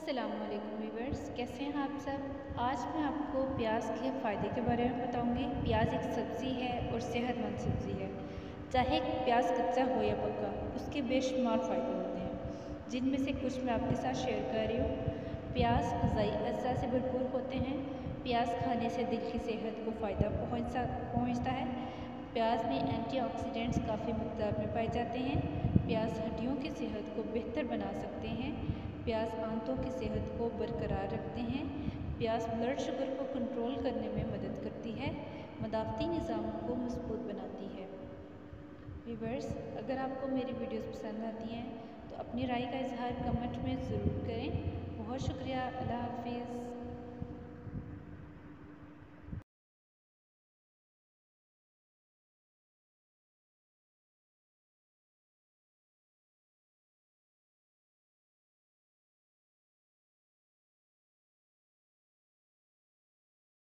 अस्सलामुअलैकुम व्यूअर्स, कैसे हैं आप सब। आज मैं आपको प्याज के फ़ायदे के बारे में बताऊंगी। प्याज एक सब्ज़ी है और सेहतमंद सब्ज़ी है। चाहे प्याज कच्चा हो या पका, उसके बेशुमार फ़ायदे होते हैं, जिनमें से कुछ मैं आपके साथ शेयर कर रही हूँ। प्याज ग़िज़ाई अज्जा से भरपूर होते हैं। प्याज खाने से दिल की सेहत को फ़ायदा पहुँचता है। प्याज में एंटीऑक्सीडेंट्स काफ़ी मकदार में पाए जाते हैं। प्याज हड्डियों की सेहत को बेहतर बना सकते हैं। प्याज आंतों की सेहत को बरकरार रखते हैं। प्याज ब्लड शुगर को कंट्रोल करने में मदद करती है। मदाफ़ती निज़ाम को मजबूत बनाती है। व्यूअर्स, अगर आपको मेरी वीडियोस पसंद आती हैं तो अपनी राय का इजहार कमेंट में ज़रूर करें। बहुत शुक्रिया। अल्लाह हाफिज़।